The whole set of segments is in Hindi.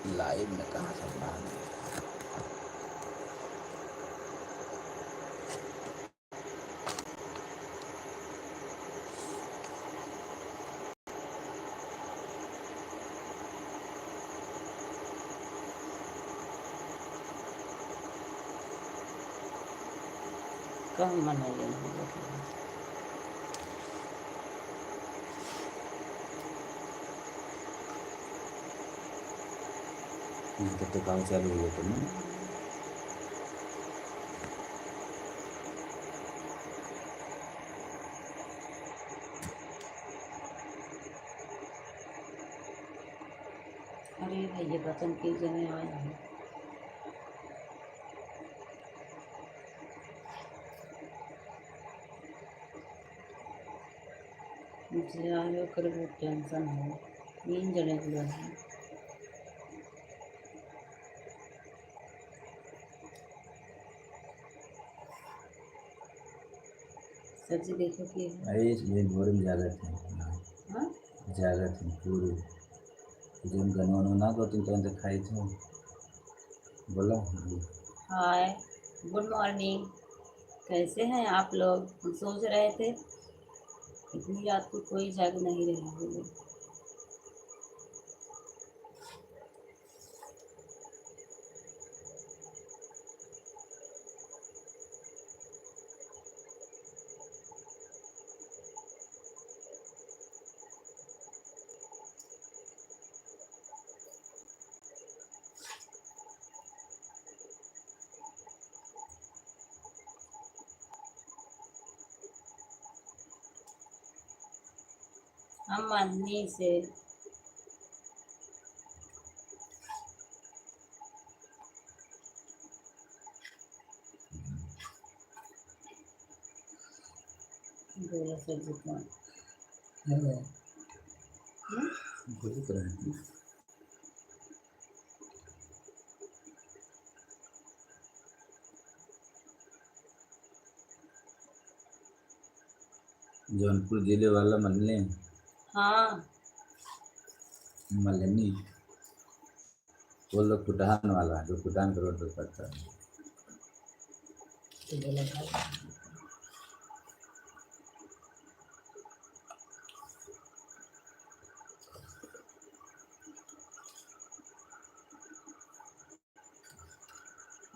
लाइव में कहाँ चलना है? कहाँ मनाइए तो काम चालू हो गया तुमने? अरे भैया बचन के जने आए हैं मुझे आगे कर वो टेंशन है 3 जने हुए हैं सब्जी देखो कि अरे इसलिए भोर में ज़्यादा थे। हाँ ज़्यादा थे पूरे जो गनवन ना को तुम तो खाई थे बोला। हाय गुड मॉर्निंग कैसे हैं आप लोग हम सोच रहे थे इतनी रात को कोई जाग नहीं रहा होगा हम मन्नी से बोला सब्जी कौन बोली तो रहे जौनपुर जिले वाला मल्ले हाँ मल्लनी वो लोग कुटान वाला जो कुटान रोड पर पड़ता है। तो बोला भाई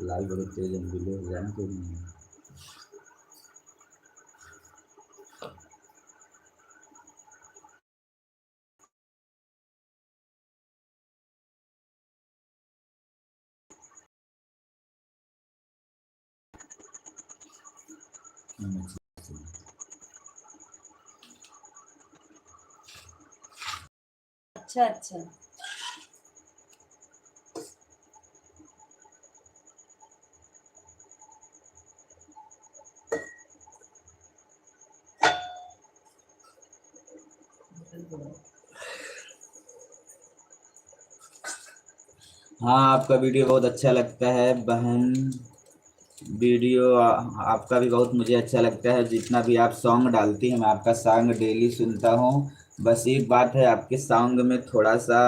लाल बड़े तेज बिले हो जाए तो नहीं। अच्छा अच्छा हाँ आपका वीडियो बहुत अच्छा लगता है बहन। वीडियो आपका भी बहुत मुझे अच्छा लगता है। जितना भी आप सॉन्ग डालती हैं मैं आपका सॉन्ग डेली सुनता हूँ। बस एक बात है आपके सॉन्ग में थोड़ा सा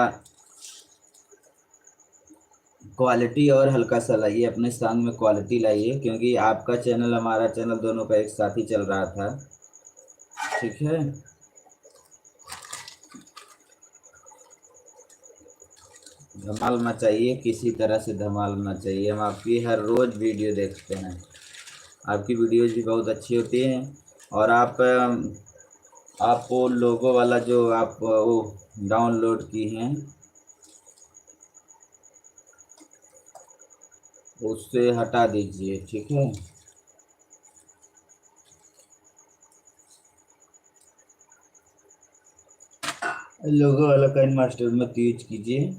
क्वालिटी और हल्का सा लाइए, अपने सॉन्ग में क्वालिटी लाइए, क्योंकि आपका चैनल हमारा चैनल दोनों का एक साथ ही चल रहा था। ठीक है। धमाल मचाइए, किसी तरह से धमाल मचाइए। हम आपकी हर रोज़ वीडियो देखते हैं, आपकी वीडियोज भी बहुत अच्छी होती हैं। और आप वो लोगो वाला जो आप वो डाउनलोड की हैं उससे हटा दीजिए, ठीक है। लोगो वाला काइन मास्टर मत यूज कीजिए।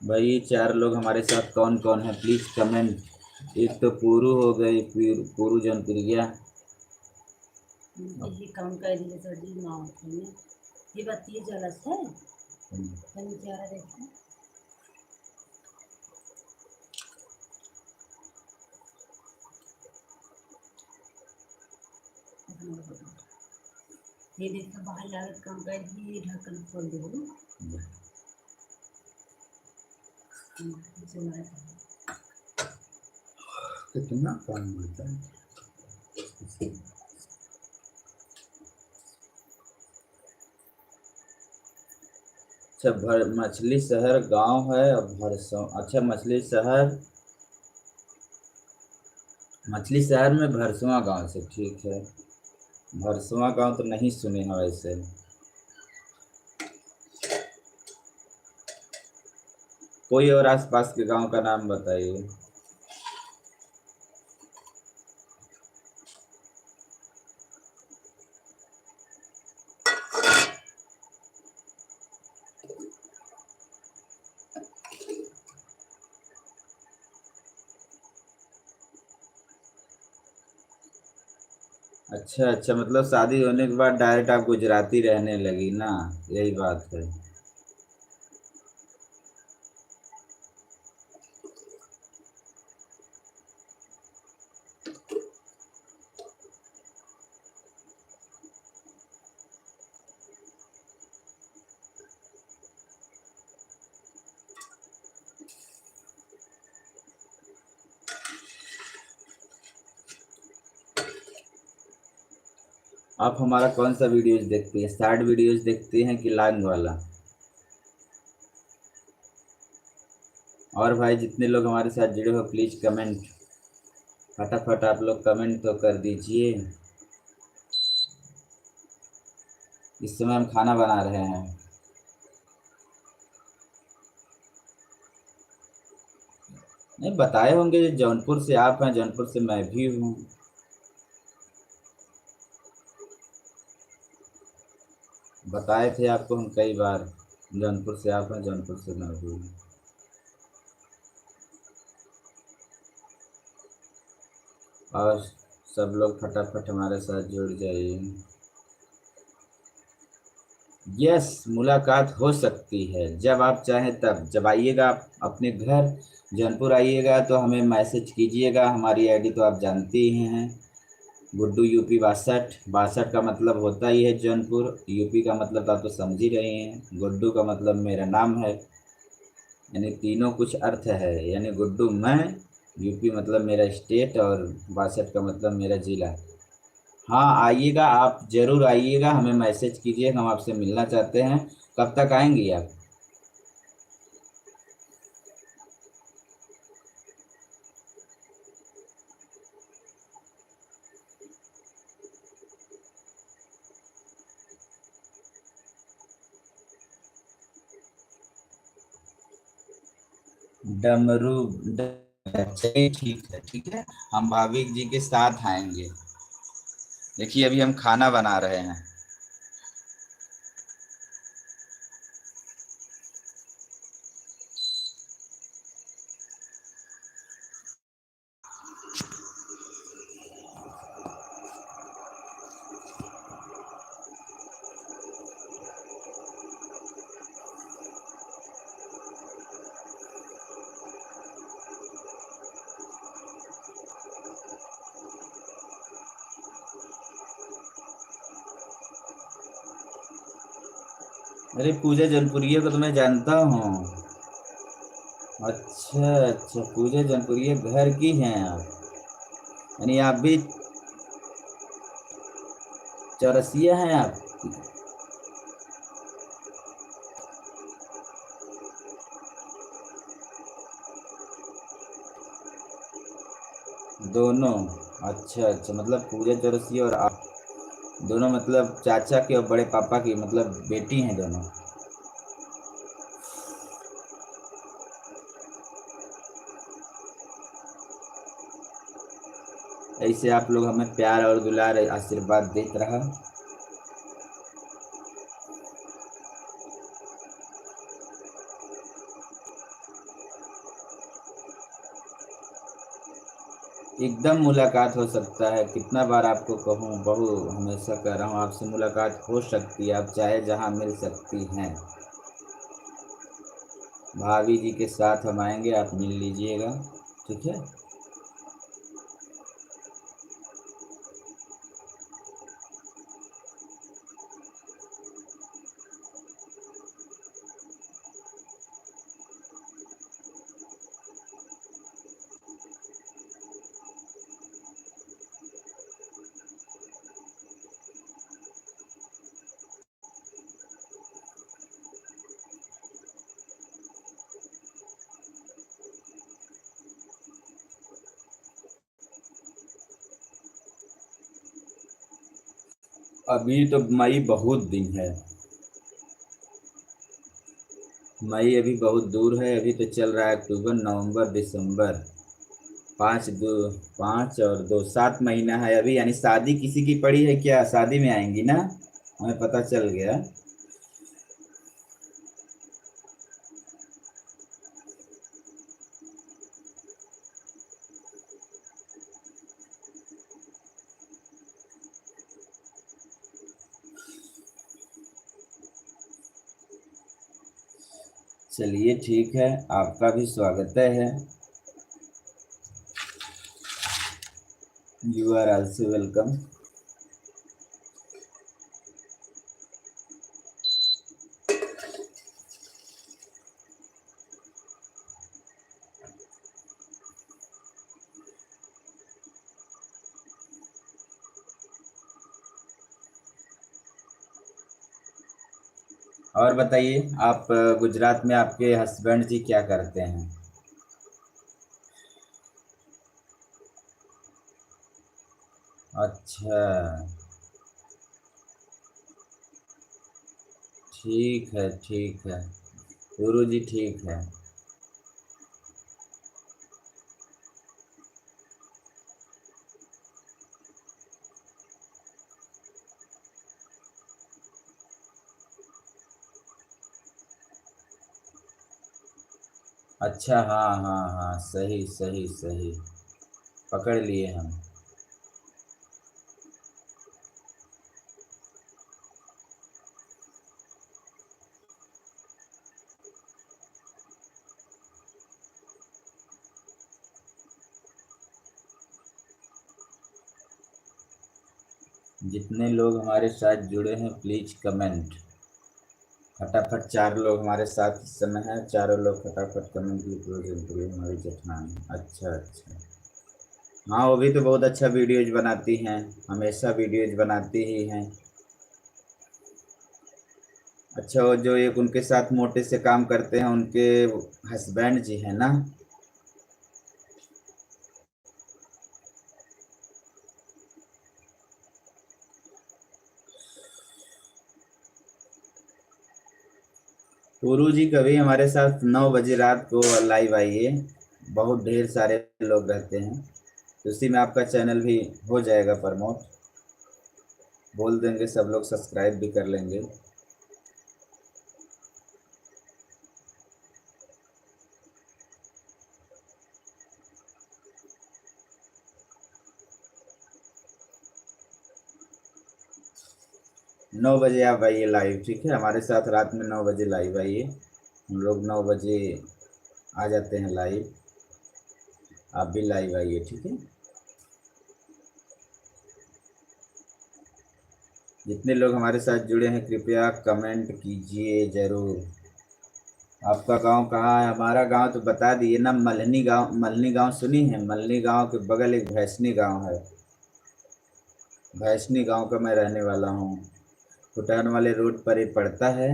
भाई 4 लोग हमारे साथ कौन कौन है प्लीज़ कमेंट। एक तो पूरू हो गई, पूरू जनप्रिया। ये काम कर दिए सर्दी ना होती है ये बत्ती जलस है तनी चारा देखो ये देखो बाहर लागत कम कर दी, ढक्कन खोल दो। कितना काम होता है। अच्छा, मछली शहर गांव है और भरसों। अच्छा, मछली शहर में भरसुआ गांव से, ठीक है। भरसुआ गांव तो नहीं सुने हैं वैसे। कोई और आसपास के गांव का नाम बताइए। अच्छा अच्छा, मतलब शादी होने के बाद डायरेक्ट आप गुजराती रहने लगी ना, यही बात है। आप हमारा कौन सा वीडियोज देखती हैं, शॉर्ट वीडियोज देखती हैं कि लॉन्ग वाला? और भाई जितने लोग हमारे साथ जुड़े हो प्लीज़ कमेंट, फटाफट आप लोग कमेंट तो कर दीजिए। इस समय हम खाना बना रहे हैं। नहीं बताए होंगे, जौनपुर से आप हैं, जौनपुर से मैं भी हूँ। बताए थे आपको हम कई बार, जौनपुर से आप हैं, जौनपुर से मैं भी हूँ। और सब लोग फटाफट हमारे साथ जुड़ जाइए। यस, मुलाकात हो सकती है जब आप चाहें तब। जब आइएगा आप अपने घर जौनपुर आइएगा तो हमें मैसेज कीजिएगा। हमारी आईडी तो आप जानते ही हैं, गुड्डू यूपी 62। 62 का मतलब होता ही है जौनपुर, यूपी का मतलब तो आप तो समझ ही रहे हैं, गुड्डू का मतलब मेरा नाम है, यानी तीनों कुछ अर्थ है। यानी गुड्डू मैं, यूपी मतलब मेरा स्टेट, और 62 का मतलब मेरा जिला। हाँ आइएगा, आप ज़रूर आइएगा, हमें मैसेज कीजिए, हम आपसे मिलना चाहते हैं। कब तक आएंगी आप? डमरू चलिए ठीक है, ठीक है। हम भाभी जी के साथ आएंगे। देखिए अभी हम खाना बना रहे हैं। अरे पूजा जौनपुरिया को तो मैं जानता हूँ। अच्छा अच्छा, पूजा जौनपुरिया घर की हैं आप, यानी आप भी चौरसिया हैं आप? दोनों? अच्छा अच्छा, मतलब पूजा चौरसिया और आप दोनों मतलब चाचा के और बड़े पापा की मतलब बेटी हैं दोनों। ऐसे आप लोग हमें प्यार और दुलार आशीर्वाद देते रहा। एकदम मुलाकात हो सकता है, कितना बार आपको कहूँ बहू, हमेशा कह रहा हूँ आपसे मुलाकात हो सकती है, आप चाहे जहाँ मिल सकती हैं। भाभी जी के साथ हम आएंगे, आप मिल लीजिएगा, ठीक है। अभी तो मई बहुत दिन है। मई अभी बहुत दूर है। अभी तो चल रहा है अक्टूबर, नवंबर, दिसंबर। 5 और 2 7 महीना है अभी। यानी शादी किसी की पड़ी है क्या? शादी में आएंगी ना? हमें पता चल गया। चलिए ठीक है, आपका भी स्वागत है। You are also welcome. और बताइए, आप गुजरात में आपके हस्बैंड जी क्या करते हैं? अच्छा, ठीक है ठीक है। गुरु जी ठीक है। अच्छा, हाँ हाँ हाँ, सही सही सही। पकड़ लिए हम। जितने लोग हमारे साथ जुड़े हैं प्लीज कमेंट। फटाफट 4 लोग हमारे साथ इस समय हैं। चारों लोग फटाफट कमेंट कीजिए। हमारी जेठनानी, अच्छा अच्छा। हाँ, वो भी तो बहुत अच्छा वीडियोज बनाती हैं। हमेशा वीडियोज बनाती ही हैं। अच्छा, वो जो एक उनके साथ मोटे से काम करते हैं, उनके हस्बैंड जी हैं ना? गुरु जी कभी हमारे साथ 9 बजे रात को लाइव आइए। बहुत ढेर सारे लोग रहते हैं, तो उसी में आपका चैनल भी हो जाएगा प्रमोट। बोल देंगे, सब लोग सब्सक्राइब भी कर लेंगे। 9 बजे आप आइए लाइव, ठीक है? हमारे साथ रात में 9 बजे लाइव आइए। हम लोग 9 बजे आ जाते हैं लाइव। आप भी लाइव आइए, ठीक है? जितने लोग हमारे साथ जुड़े हैं कृपया कमेंट कीजिए ज़रूर। आपका गांव कहाँ है? हमारा गांव तो बता दिए ना, मल्हनी गांव। मल्हनी गांव सुनी है? मल्हनी गांव के बगल एक भैंसनी गांव है। भैंसनी गांव का मैं रहने वाला हूँ। फुटान वाले रोड पर ये पड़ता है।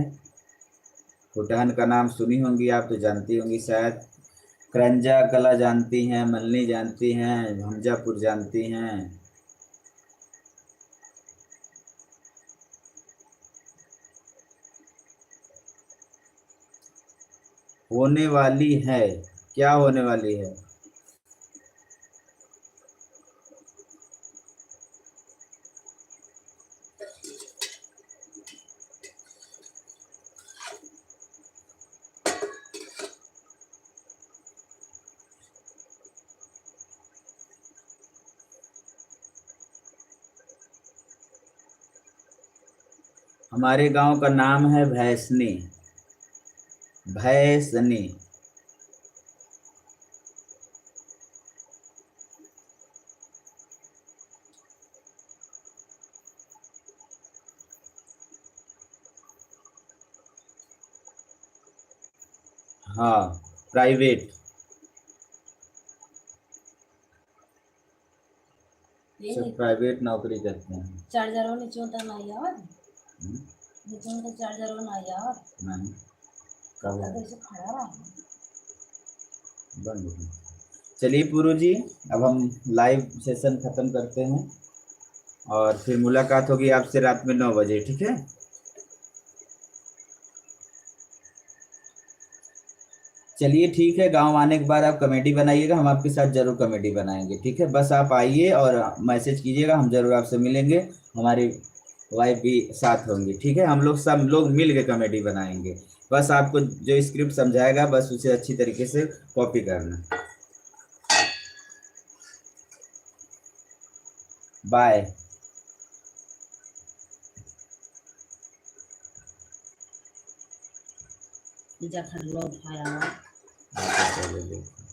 फुटान का नाम सुनी होंगी आप, तो जानती होंगी शायद। करंजा कला जानती हैं, मल्हनी जानती हैं, हमजापुर जानती हैं। होने वाली है? क्या होने वाली है? हमारे गांव का नाम है भैंसनी। भैंसनी। हाँ, प्राइवेट। सब प्राइवेट नौकरी करते हैं। चार्जर नीचे होता ना यार। नीचे होता चार्जर ना यार। नहीं, कब ऐसे खड़ा रहा? बंद हो गया। चलिए पुरु जी, अब हम लाइव सेशन खत्म करते हैं। और फिर मुलाकात होगी आपसे रात में 9 बजे, ठीक है। चलिए ठीक है, गांव आने के बाद आप कमेटी बनाइएगा, हम आपके साथ जरूर कमेटी बनाएंगे, ठीक है। बस आप आइए और मैसेज कीजिएगा, हम जरूर आपसे मिलेंगे। हमारी वाइफ भी साथ होंगी, ठीक है। हम लोग सब लोग मिल के कमेटी बनाएंगे। बस आपको जो स्क्रिप्ट समझाएगा बस उसे अच्छी तरीके से कॉपी करना। बाय। जा खर लो उठाया हुआ। चलो।